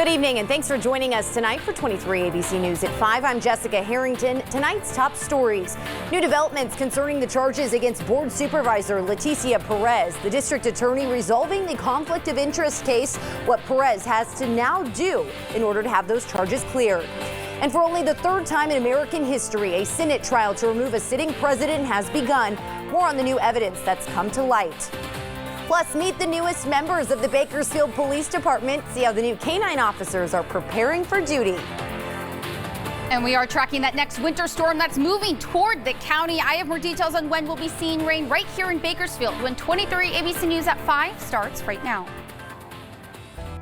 Good evening and thanks for joining us tonight for 23 ABC News at 5. I'm Jessica Harrington. Tonight's top stories. New developments concerning the charges against board supervisor Leticia Perez. The district attorney resolving the conflict of interest case, what Perez has to now do in order to have those charges cleared. And for only the third time in American history, a Senate trial to remove a sitting president has begun. More on the new evidence that's come to light. Plus, meet the newest members of the Bakersfield Police Department. See how the new canine officers are preparing for duty. And we are tracking that next winter storm that's moving toward the county. I have more details on when we'll be seeing rain right here in Bakersfield when 23 ABC News at 5 starts right now.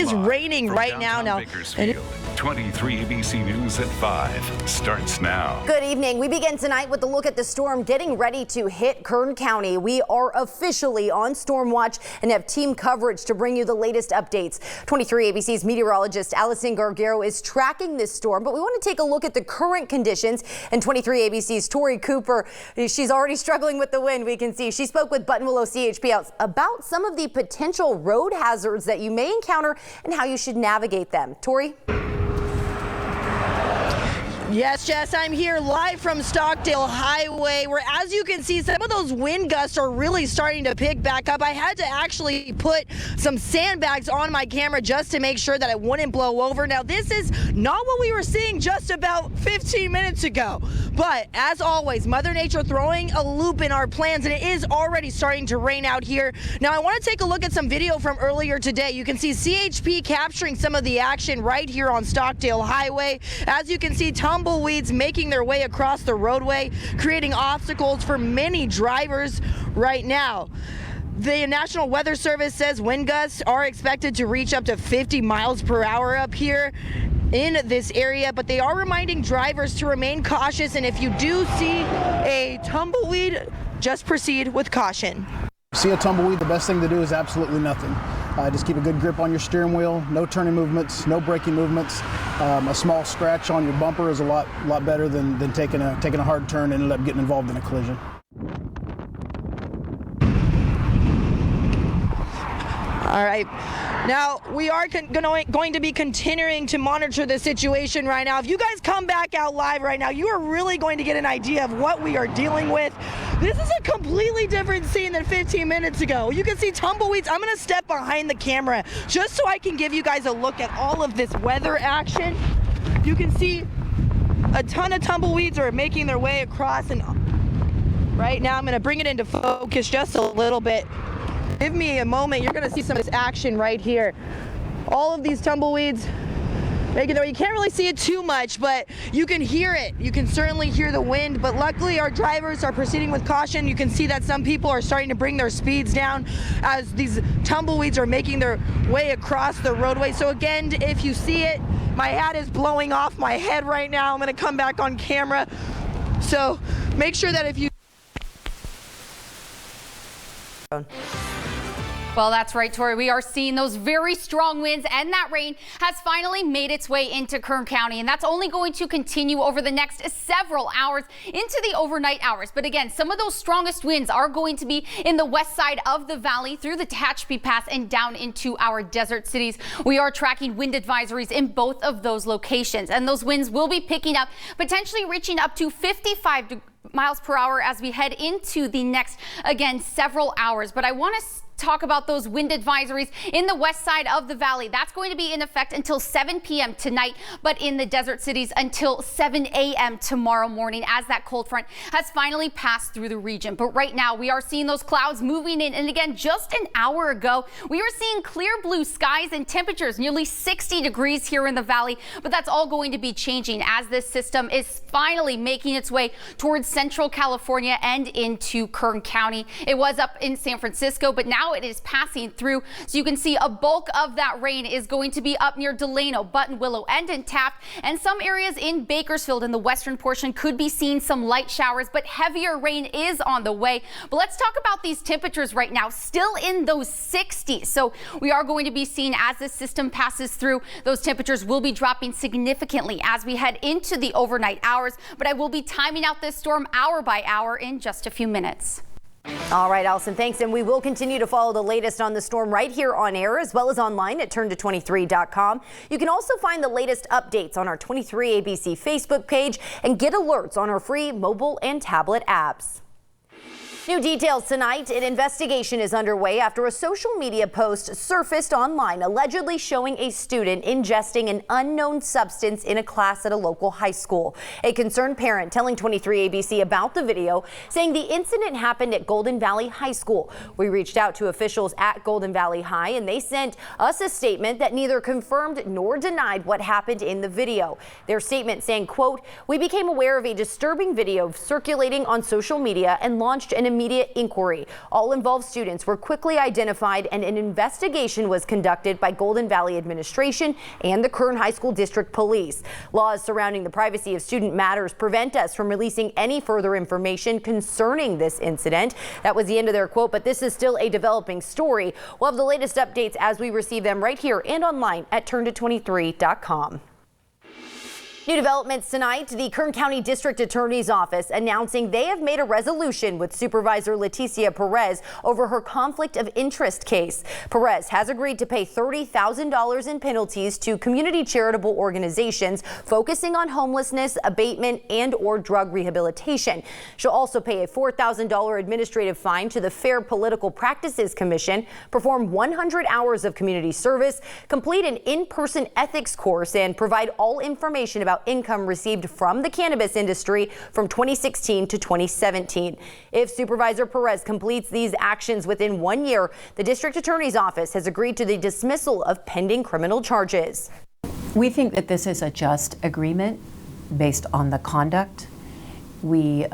It's raining right now. Bakersfield. 23 ABC News at 5 starts now. Good evening. We begin tonight with a look at the storm getting ready to hit Kern County. We are officially on storm watch and have team coverage to bring you the latest updates. 23 ABC's meteorologist Allison Gargaro is tracking this storm, but we want to take a look at the current conditions. And 23 ABC's Tori Cooper, she's already struggling with the wind. We can see she spoke with Buttonwillow CHP about some of the potential road hazards that you may encounter and how you should navigate them. Tori? Yes, Jess, I'm here live from Stockdale Highway, where, as you can see, some of those wind gusts are really starting to pick back up. I had to actually put some sandbags on my camera just to make sure that it wouldn't blow over. Now, this is not what we were seeing just about 15 minutes ago. But, as always, Mother Nature throwing a loop in our plans, and it is already starting to rain out here. Now, I want to take a look at some video from earlier today. You can see CHP capturing some of the action right here on Stockdale Highway. As you can see, tumbleweeds making their way across the roadway, creating obstacles for many drivers right now. The National Weather Service says wind gusts are expected to reach up to 50 miles per hour up here in this area, but they are reminding drivers to remain cautious, and if you do see a tumbleweed, just proceed with caution. See a tumbleweed, the best thing to do is absolutely nothing. Just keep a good grip on your steering wheel, no turning movements, no braking movements. A small scratch on your bumper is a lot better than taking a hard turn and end up getting involved in a collision. All right. Now, we are going to be continuing to monitor the situation right now. If you guys come back out live right now, you are really going to get an idea of what we are dealing with. This is a completely different scene than 15 minutes ago. You can see tumbleweeds. I'm going to step behind the camera just so I can give you guys a look at all of this weather action. You can see a ton of tumbleweeds are making their way across, and right now I'm going to bring it into focus just a little bit. Give me a moment. You're going to see some of this action right here. All of these tumbleweeds making their way. You can't really see it too much, but you can hear it. You can certainly hear the wind, but luckily our drivers are proceeding with caution. You can see that some people are starting to bring their speeds down as these tumbleweeds are making their way across the roadway. So again, if you see it, my hat is blowing off my head right now. I'm going to come back on camera. So make sure that if you... Well, that's right, Tori. We are seeing those very strong winds, and that rain has finally made its way into Kern County, and that's only going to continue over the next several hours into the overnight hours. But again, some of those strongest winds are going to be in the west side of the valley through the Tehachapi Pass and down into our desert cities. We are tracking wind advisories in both of those locations, and those winds will be picking up, potentially reaching up to 55 miles per hour as we head into the next, again, several hours. But I want to talk about those wind advisories in the west side of the valley. That's going to be in effect until 7 p.m. tonight, but in the desert cities until 7 a.m. tomorrow morning as that cold front has finally passed through the region. But right now we are seeing those clouds moving in, and again, just an hour ago we were seeing clear blue skies and temperatures nearly 60 degrees here in the valley, but that's all going to be changing as this system is finally making its way towards central California and into Kern County. It was up in San Francisco, but now it is passing through. So you can see a bulk of that rain is going to be up near Delano, Buttonwillow, and in Taft, and some areas in Bakersfield in the western portion could be seeing some light showers, but heavier rain is on the way. But let's talk about these temperatures right now, still in those 60s. So we are going to be seeing, as this system passes through, those temperatures will be dropping significantly as we head into the overnight hours. But I will be timing out this storm hour by hour in just a few minutes. All right, Allison, thanks. And we will continue to follow the latest on the storm right here on air, as well as online at turn223.com. You can also find the latest updates on our 23 ABC Facebook page and get alerts on our free mobile and tablet apps. New details tonight. An investigation is underway after a social media post surfaced online allegedly showing a student ingesting an unknown substance in a class at a local high school. A concerned parent telling 23 ABC about the video, saying the incident happened at Golden Valley High School. We reached out to officials at Golden Valley High, and they sent us a statement that neither confirmed nor denied what happened in the video. Their statement saying, quote, "We became aware of a disturbing video circulating on social media and launched an immediate inquiry. All involved students were quickly identified and an investigation was conducted by Golden Valley administration and the Kern High School District Police. Laws surrounding the privacy of student matters prevent us from releasing any further information concerning this incident." That was the end of their quote, but this is still a developing story. We'll have the latest updates as we receive them right here and online at turn223.com. New developments tonight. The Kern County District Attorney's Office announcing they have made a resolution with Supervisor Leticia Perez over her conflict of interest case. Perez has agreed to pay $30,000 in penalties to community charitable organizations focusing on homelessness, abatement, and/or drug rehabilitation. She'll also pay a $4,000 administrative fine to the Fair Political Practices Commission, perform 100 hours of community service, complete an in-person ethics course, and provide all information about income received from the cannabis industry from 2016 to 2017. If Supervisor Perez completes these actions within 1 year, the District Attorney's Office has agreed to the dismissal of pending criminal charges. We think that this is a just agreement based on the conduct. We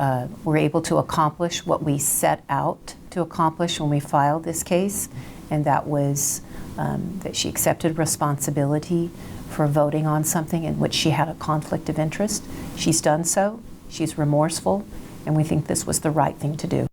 were able to accomplish what we set out to accomplish when we filed this case, and that was that she accepted responsibility for voting on something in which she had a conflict of interest. She's done so. She's remorseful, and we think this was the right thing to do.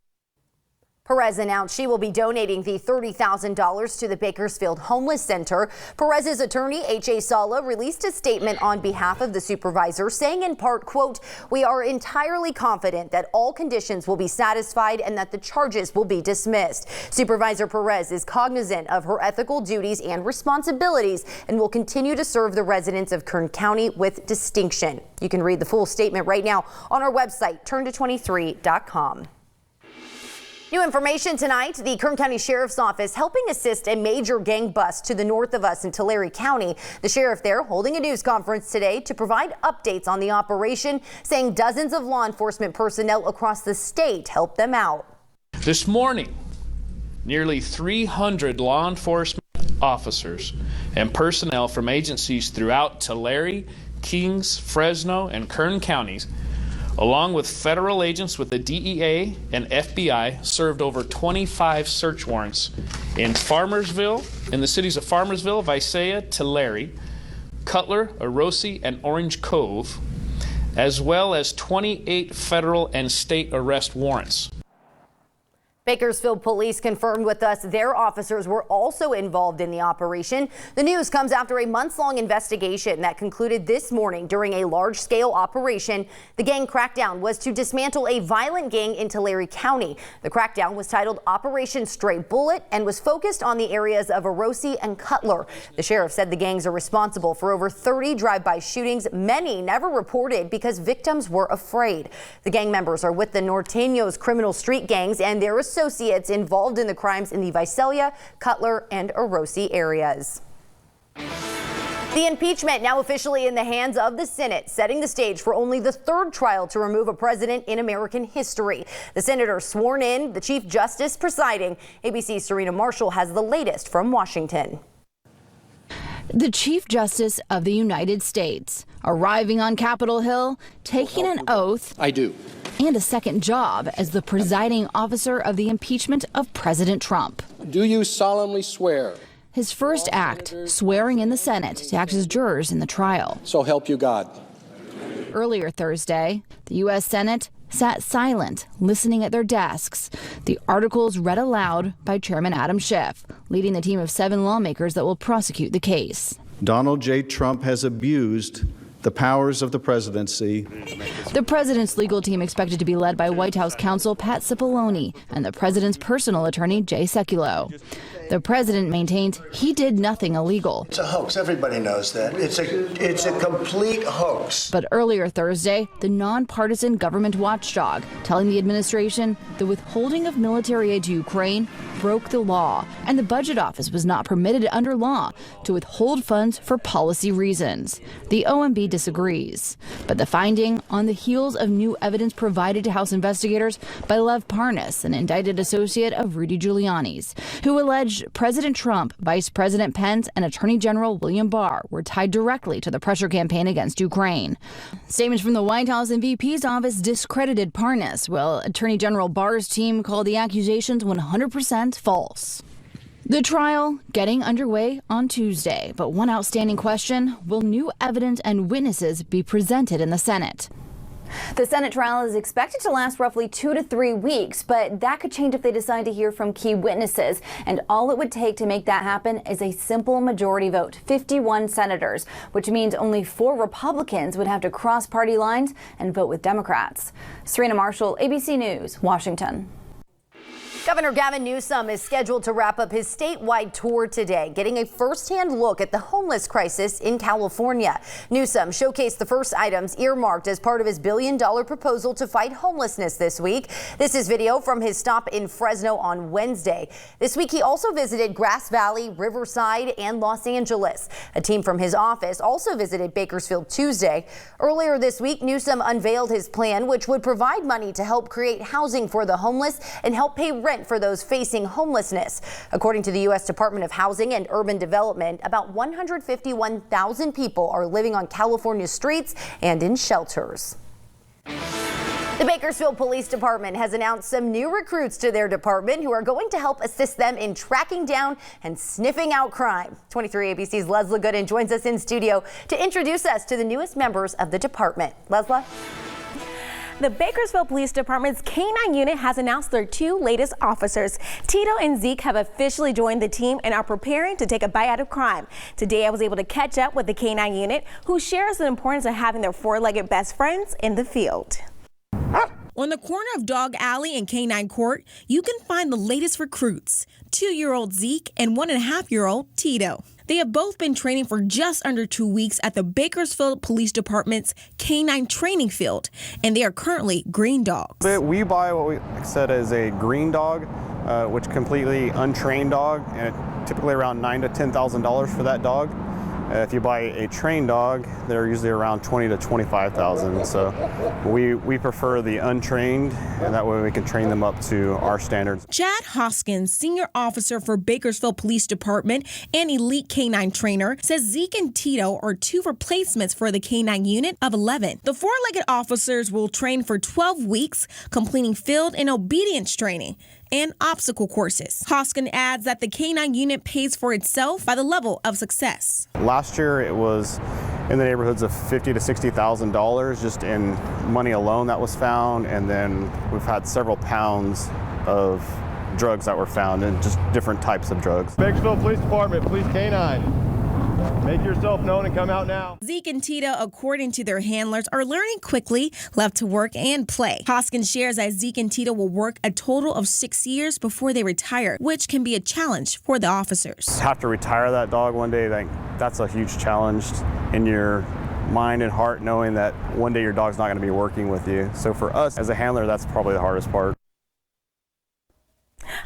Perez announced she will be donating the $30,000 to the Bakersfield Homeless Center. Perez's attorney, H.A. Sala, released a statement on behalf of the supervisor, saying in part, quote, "We are entirely confident that all conditions will be satisfied and that the charges will be dismissed. Supervisor Perez is cognizant of her ethical duties and responsibilities and will continue to serve the residents of Kern County with distinction." You can read the full statement right now on our website, turn223.com. New information tonight. The Kern County Sheriff's Office helping assist a major gang bust to the north of us in Tulare County. The sheriff there holding a news conference today to provide updates on the operation, saying dozens of law enforcement personnel across the state helped them out. This morning, nearly 300 law enforcement officers and personnel from agencies throughout Tulare, Kings, Fresno, and Kern counties, along with federal agents with the DEA and FBI, served over 25 search warrants in Farmersville, in the cities of Farmersville, Visalia, Tulare, Cutler, Orosi, and Orange Cove, as well as 28 federal and state arrest warrants. Bakersfield police confirmed with us their officers were also involved in the operation. The news comes after a months-long investigation that concluded this morning during a large-scale operation. The gang crackdown was to dismantle a violent gang in Tulare County. The crackdown was titled Operation Stray Bullet and was focused on the areas of Orosi and Cutler. The sheriff said the gangs are responsible for over 30 drive-by shootings, many never reported because victims were afraid. The gang members are with the Norteños criminal street gangs and their associates involved in the crimes in the Visalia, Cutler, and Orosi areas. The impeachment now officially in the hands of the Senate, setting the stage for only the third trial to remove a president in American history. The senator sworn in, the Chief Justice presiding. ABC's Serena Marshall has the latest from Washington. The Chief Justice of the United States arriving on Capitol Hill, taking an oath. I do. And a second job as the presiding officer of the impeachment of President Trump. Do you solemnly swear? His first act, swearing in the Senate to act as jurors in the trial. So help you God. Earlier Thursday, the U.S. Senate sat silent, listening at their desks. The articles read aloud by Chairman Adam Schiff, leading the team of 7 lawmakers that will prosecute the case. Donald J. Trump has abused the powers of the presidency. The president's legal team expected to be led by White House counsel Pat Cipollone and the president's personal attorney Jay Sekulow. The president maintains he did nothing illegal. It's a hoax. Everybody knows that. It's a complete hoax. But earlier Thursday, the nonpartisan government watchdog telling the administration the withholding of military aid to Ukraine broke the law, and the budget office was not permitted under law to withhold funds for policy reasons. The OMB disagrees. But the finding on the heels of new evidence provided to House investigators by Lev Parnas, an indicted associate of Rudy Giuliani's, who alleged President Trump, Vice President Pence, and Attorney General William Barr were tied directly to the pressure campaign against Ukraine. Statements from the White House and VP's office discredited Parnas, while Attorney General Barr's team called the accusations 100% false. The trial getting underway on Tuesday, but one outstanding question: will new evidence and witnesses be presented in the Senate? The Senate trial is expected to last roughly 2 to 3 weeks, but that could change if they decide to hear from key witnesses. And all it would take to make that happen is a simple majority vote, 51 senators, which means only 4 Republicans would have to cross party lines and vote with Democrats. Serena Marshall, ABC News, Washington. Governor Gavin Newsom is scheduled to wrap up his statewide tour today, getting a firsthand look at the homeless crisis in California. Newsom showcased the first items earmarked as part of his billion-dollar proposal to fight homelessness this week. This is video from his stop in Fresno on Wednesday. This week, he also visited Grass Valley, Riverside, and Los Angeles. A team from his office also visited Bakersfield Tuesday. Earlier this week, Newsom unveiled his plan, which would provide money to help create housing for the homeless and help pay rent for those facing homelessness. According to the U.S. Department of Housing and Urban Development, about 151,000 people are living on California's streets and in shelters. The Bakersfield Police Department has announced some new recruits to their department who are going to help assist them in tracking down and sniffing out crime. 23 ABC's Leslie Gooden joins us in studio to introduce us to the newest members of the department. Leslie? The Bakersfield Police Department's K-9 unit has announced their 2 latest officers. Tito and Zeke have officially joined the team and are preparing to take a bite out of crime. Today, I was able to catch up with the K-9 unit, who shares the importance of having their 4-legged best friends in the field. On the corner of Dog Alley and K-9 Court, you can find the latest recruits, 2-year-old Zeke and 1.5-year-old Tito. They have both been training for just under 2 weeks at the Bakersfield Police Department's K-9 training field, and they are currently green dogs. We buy what we said is a green dog, which completely untrained dog, and typically around $9,000 to $10,000 for that dog. If you buy a trained dog, they're usually around $20,000 to $25,000. So we prefer the untrained, and that way we can train them up to our standards. Chad Hoskins, senior officer for Bakersfield Police Department and elite K-9 trainer, says Zeke and Tito are 2 replacements for the K-9 unit of 11. The 4-legged officers will train for 12 weeks, completing field and obedience training and obstacle courses. Hoskin adds that the K-9 unit pays for itself by the level of success. Last year it was in the neighborhoods of $50,000 to $60,000 just in money alone that was found, and then we've had several pounds of drugs that were found, and just different types of drugs. Bakersfield Police Department, Police K-9. Make yourself known and come out now. Zeke and Tito, according to their handlers, are learning quickly, love to work and play. Hoskins shares that Zeke and Tito will work a total of 6 years before they retire, which can be a challenge for the officers. Have to retire that dog one day, that's a huge challenge in your mind and heart, knowing that one day your dog's not going to be working with you. So for us as a handler, that's probably the hardest part.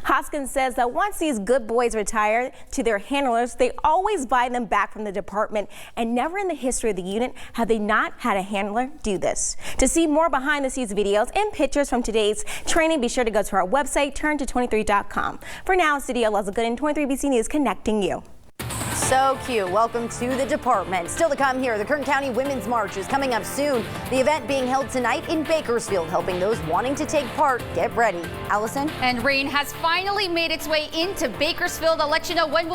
Hoskins says that once these good boys retire to their handlers, they always buy them back from the department, and never in the history of the unit have they not had a handler do this. To see more behind the scenes videos and pictures from today's training, be sure to go to our website, turnto23.com. For now, studio Leslie Gooden, 23ABC News, connecting you. So cute. Welcome to the department. Still to come here, the Kern County Women's March is coming up soon. The event being held tonight in Bakersfield, helping those wanting to take part get ready. Allison? And rain has finally made its way into Bakersfield. I'll let you know when we'll